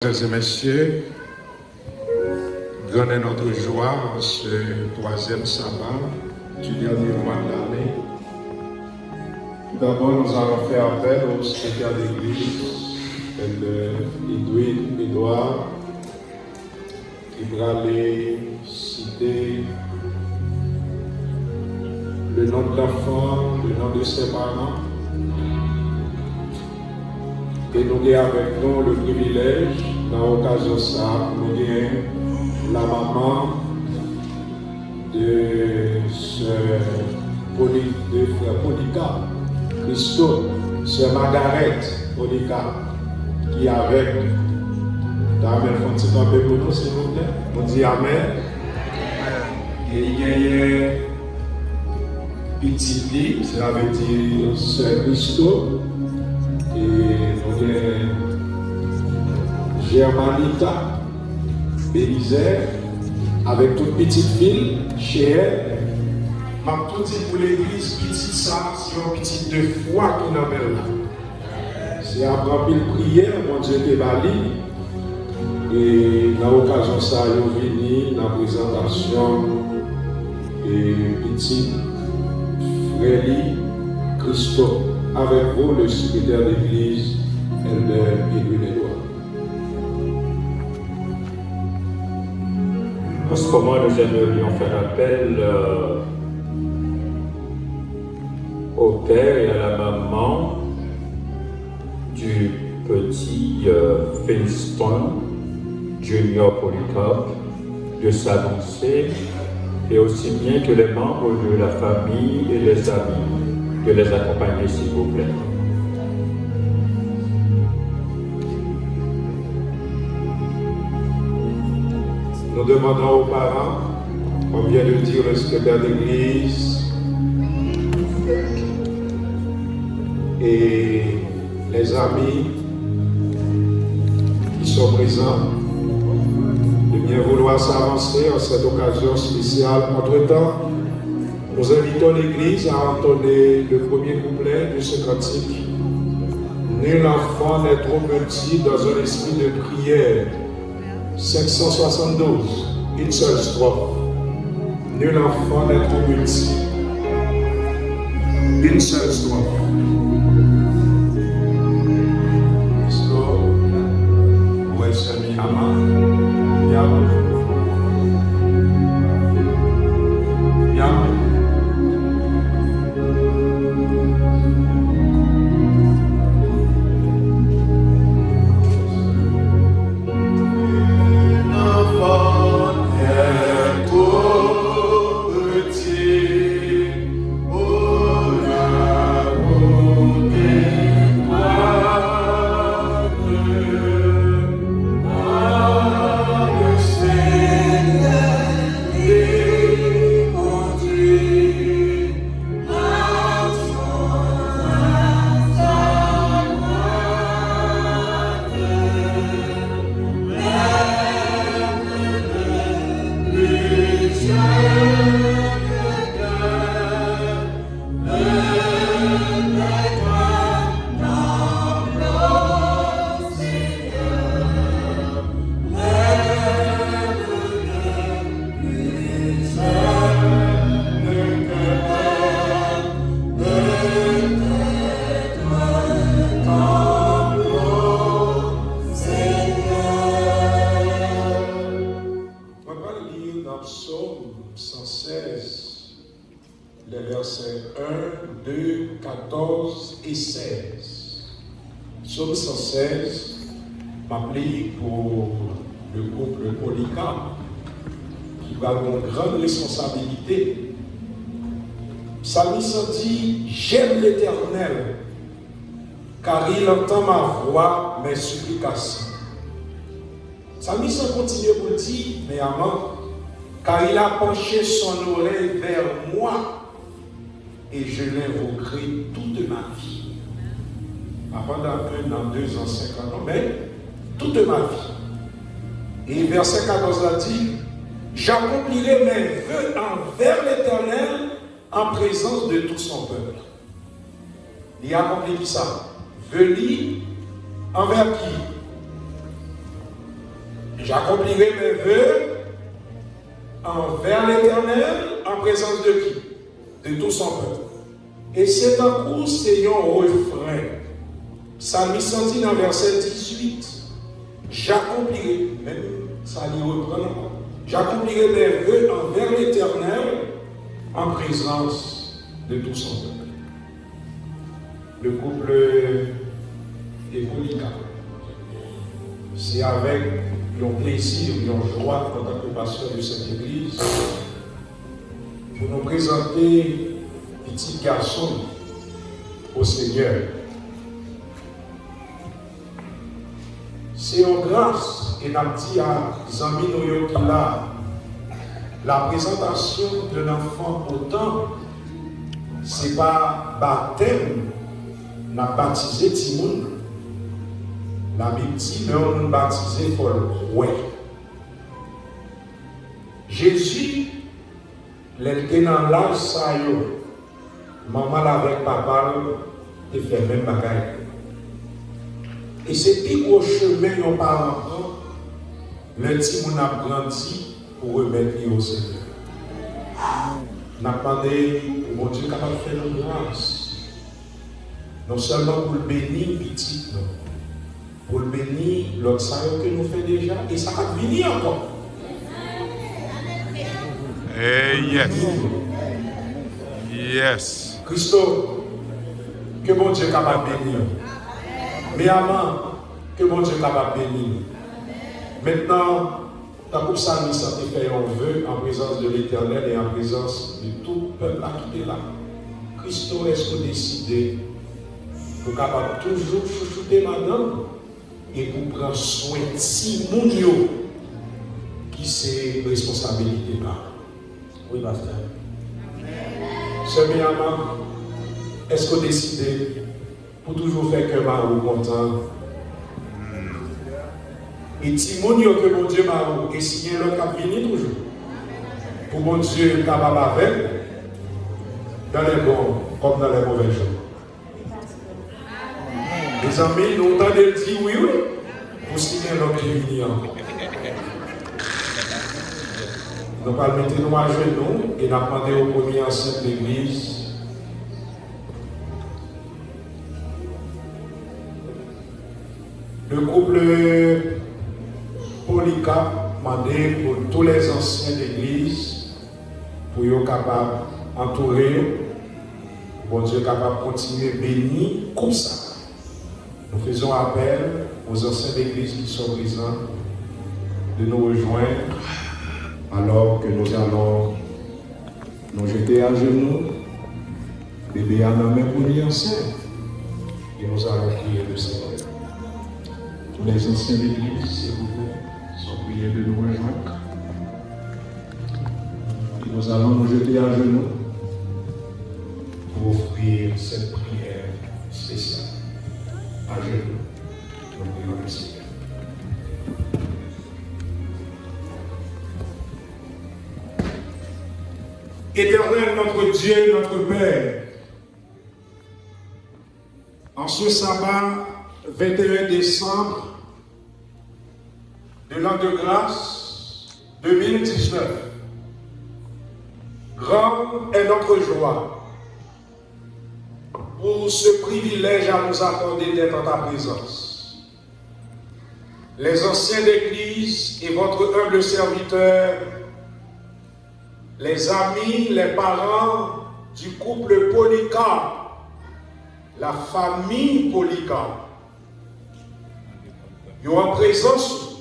Mesdames et messieurs, grande est notre joie en ce troisième sabbat du dernier mois de l'année. D'abord, nous allons faire appel au secrétaire d'église, Edouard, qui va aller citer le nom de l'enfant, le nom de ses parents. Et nous avons avec nous le privilège, dans l'occasion de ça, nous avons la maman de frère Polika, Christo, sœur Margaret Polika, qui est avec nous. Amen, faut-il camper pour nous, s'il vous plaît? On dit Amen. Et il y a une petite lit, cela veut dire sœur Christo. Et nous avons Germanita, Bélisère, avec toute petite fille chez elle. Je tout dit pour l'église, petite ça, c'est une petite de foi qui nous appelle là. C'est après une prière, mon Dieu te bali. Et dans l'occasion ça, nous venons dans la présentation de petit frère Christophe. Avec vous, le secrétaire d'église, Elder Edouard. En ce moment, nous aimerions faire appel au père et à la maman du petit Féliston Junior Polycarpe de s'annoncer, et aussi bien que les membres de la famille et les amis de les accompagner, s'il vous plaît. Nous demandons aux parents, comme vient de dire le secrétaire d'église, et les amis qui sont présents, de bien vouloir s'avancer en cette occasion spéciale. Entre-temps, nous invitons l'Église à entonner le premier couplet de ce cantique. Nul enfant n'est trop petit dans un esprit de prière. 572, une seule strophe. Nul enfant n'est trop petit. Une seule strophe. Où est-ce que les versets 1, 2, 14 et 16. Psaume 116 m'appelle pour le couple Polycarpe qui va avoir une grande responsabilité. Psalmiste dit: j'aime l'Éternel, car il entend ma voix, mes supplications. Psalmiste continue pour dire: mais avant, car il a penché son oreille vers moi, et je l'invoquerai toute ma vie. Pas pendant 1 an, 2 ans, 5 ans, non, mais toute ma vie. Et verset 14 a dit: j'accomplirai mes vœux envers l'Éternel en présence de tout son peuple. Il a accompli ça. Vœux envers qui? J'accomplirai mes vœux envers l'Éternel en présence de qui? De tout son peuple. Et c'est un coup, c'est un refrain. Psalmiste dit dans verset 18, j'accomplirai, même ça lui reprend encore, j'accomplirai mes vœux envers l'Éternel en présence de tout son peuple. Le couple est polygameux. C'est avec le plaisir et la joie en tant que pasteur de cette église pour nous présenter petit garçon au Seigneur. C'est en grâce et n'a dit à Zami Noyo qu'il a la présentation d'un enfant autant, c'est pas baptême, n'a baptisé Timoun. La Bible dit, mais on nous baptisé pour le croire. Jésus, il était dans l'âge ça, maman avec papa, il fait même bagaille. Et c'est plus gros chemin nos parents prennent, le petit moun a grandi pour remettre au Seigneur. N'a demandé pour mon Dieu capable de faire nos grâces. Non seulement pour le bénir petit, non. Pour le bénir l'autre ça que nous faisons déjà, et ça va venir encore. Yes. Yes. Christo, que mon Dieu est capable de bénir. Mais avant, que mon Dieu est capable de bénir. Maintenant, ta coupe psalmiste a fait un vœu en présence de l'Éternel et en présence de tout le peuple qui est là. Christo, est-ce que vous décidez pour capable toujours chouchouter madame et pour prendre soin de Simonio qui c'est responsabilité là. Oui, pasteur. Sœur Miyama, est-ce que vous décidez pour toujours faire que Marou content? Et Simonio que mon Dieu Marou, et si l'autre qui vient toujours. Pour mon Dieu capable avec, dans les bons comme dans les mauvais jours. Mes amis, nous entendons dire oui, oui, pour signer l'homme qui vient encore. Nous allons mettre nous à genoux et nous demander au premier ancien de l'église. Le couple Polycarpe demandé pour tous les anciens d'église pour être capables d'entourer, bon Dieu capable de continuer à bénir comme ça. Nous faisons appel aux anciens d'église qui sont présents de nous rejoindre alors que nous allons nous jeter à genoux, bébé à la main pour lui enceinte, et nous allons prier le Seigneur. Tous les anciens d'église, s'il vous plaît, sont priés de nous rejoindre. Et nous allons nous jeter à genoux pour offrir cette prière spéciale. À genoux, nous prions le Seigneur. Éternel, notre Dieu, notre Père, en ce sabbat 21 décembre de l'an de grâce 2019, grande est notre joie pour ce privilège à nous accorder d'être en ta présence. Les anciens d'église et votre humble serviteur, les amis, les parents du couple Polycarpe, la famille Polycarpe, ils ont en présence.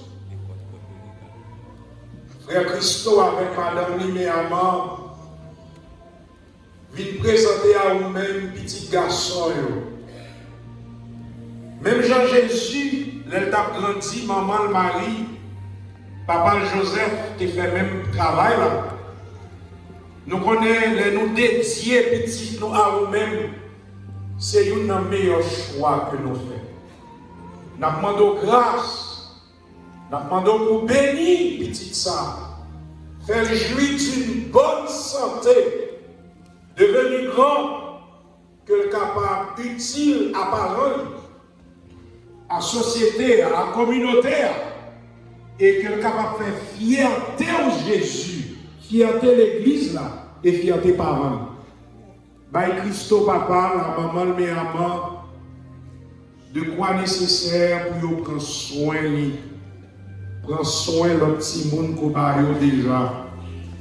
Frère Christo avec Madame Liméama, vient présenter à vous-même petit garçon. Même Jean-Jésus, elle t'a grandi, maman Marie, papa Joseph, qui fait même travail là. Nous connaissons les nous dédiés petits nous à nous-mêmes. C'est un meilleur choix que nous faisons. Nous demandons grâce. Nous demandons pour bénir petit ça. Faire jouir d'une bonne santé. Devenir grand. Que le capable utile à parole. À la société, à la communauté. et qu'elle est capable de faire fierté au Jésus, fierté l'église là, et fierté parents. Bah, Christo papa, la maman, le maman, de quoi nécessaire pour prendre soin lui. Prendre soin de l'autre petit monde qu'on a déjà.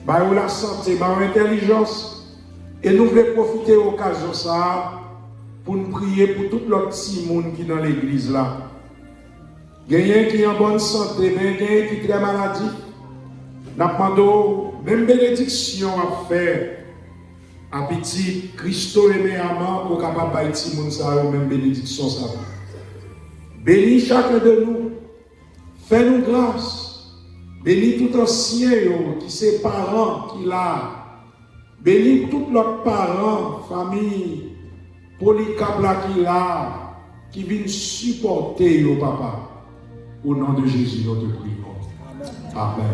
Bah, la santé, bah, l'intelligence. Et nous voulons profiter de l'occasion ça pour nous prier pour tout l'autre petit monde qui est dans l'église là. Il y a qui est en bonne santé, mais il y a qui est très maladif. Nous demandons même bénédiction à faire. À petit Christo et méamant pour capable de petit monde ça, même bénédiction ça. Bénis chacun de nous. Fais-nous grâce. Bénis tout ancien qui ses parents qui l'a. Bénis tous leurs parents, famille, polycap là qui l'a, qui viennent supporter au papa. Au nom de Jésus, nous te prions. Amen.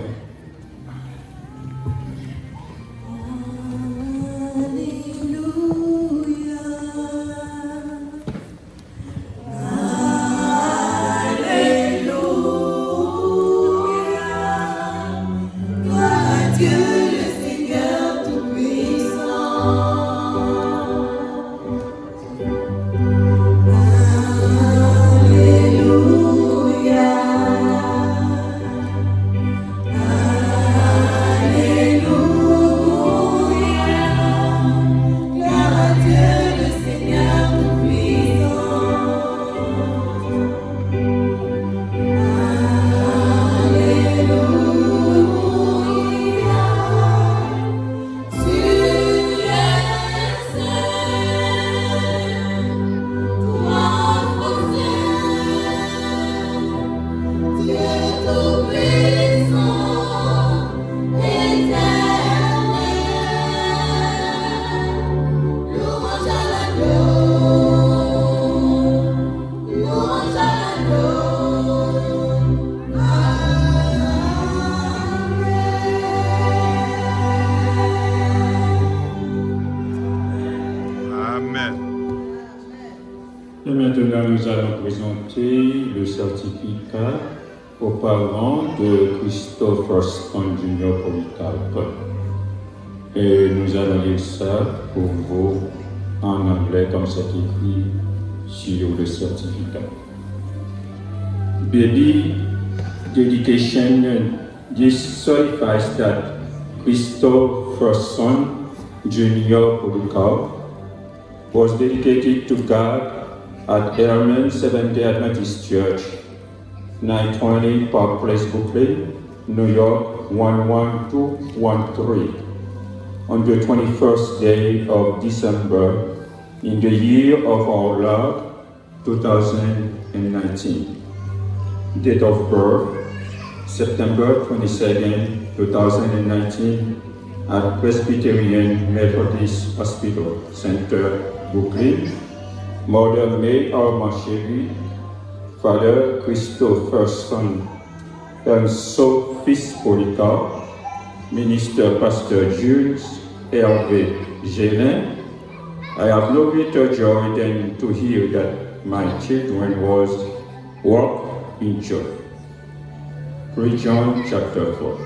Et maintenant, nous allons présenter le certificat aux parents de Christopher Stone Jr. Polycarp. Et nous allons lire ça pour vous en anglais, comme c'est écrit sur le certificat. Baby dedication. This certifies that Christopher Stone Jr. Polycarp was dedicated to God at Airman Seventh-day Adventist Church, 920 Park Place, Brooklyn, New York 11213, on the 21st day of December in the year of our Lord 2019. Date of birth, September 22nd, 2019, at Presbyterian Methodist Hospital Center, Brooklyn. Mother May R. Marchery, Father Christopher Stone, and Sophie Polycarp, Minister Pastor Jules Hervé Gélin. I have no greater joy than to hear that my children walk in joy. 3 John chapter 4.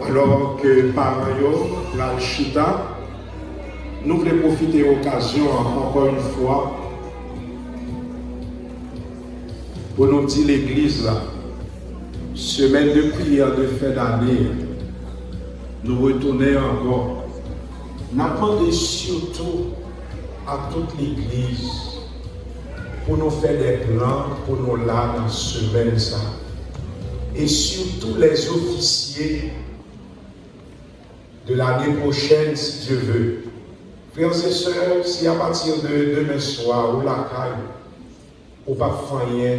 Alors que par la chita, nous voulons profiter de l'occasion encore une fois pour nous dire l'église là, semaine de prière de fin d'année, nous retournons encore. Nous demandons surtout à toute l'église pour nous faire des plans pour nous là dans ce semaine ça. Et surtout les officiers de l'année prochaine, si Dieu veut. Frères et sœurs, si à partir de demain soir, ou la caille, ou pas faire rien,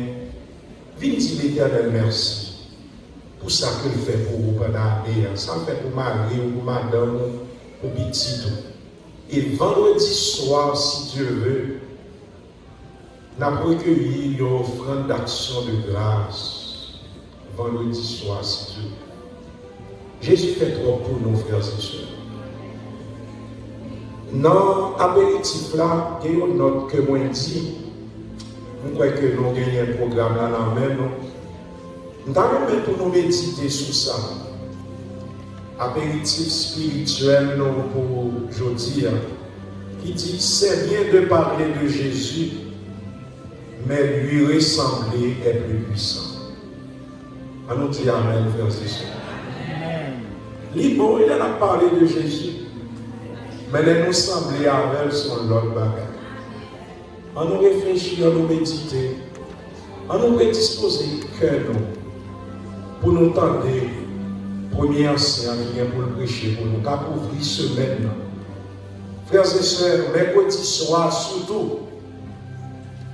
vite dire l'Éternel merci. pour ça que le fait pour vous pendant l'année, ça le fait pour mari ou pour madame, pour petit tout. Et vendredi soir, si Dieu veut, nous avons recueilli une offrande d'action de grâce. Vendredi soir, si Dieu veut. Jésus fait trop pour nos frères et sœurs. Dans l'apéritif là, il y a une note que moi dit. Je crois que nous avons un programme là dans la main. Nous avons pour nous méditer sur ça. Apéritif spirituel pour aujourd'hui, qui dit c'est bien de parler de Jésus, mais lui ressembler est plus puissant. On nous dit Amen, frères et sœurs. Bon, il a parlé de Jésus, mais les nous sembler avec son l'autre bagage. On nous réfléchit, on nous méditer, on nous prédisposer que nous, pour nous tendre. Premier enseignant qui vient pour le prêcher, pour nous ouvrir semaine. Frères et sœurs, mercredi soir surtout,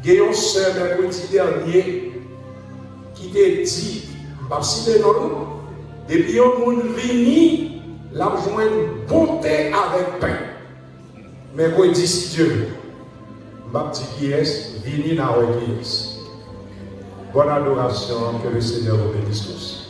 il y a une sœur mercredi dernier qui t'a dit, parce que non, depuis on est venu, la joindre bonté avec pain. Mercredi, si Dieu veut, ma petite qui est, vini dans la qui est. Bonne adoration, que le Seigneur vous bénisse tous.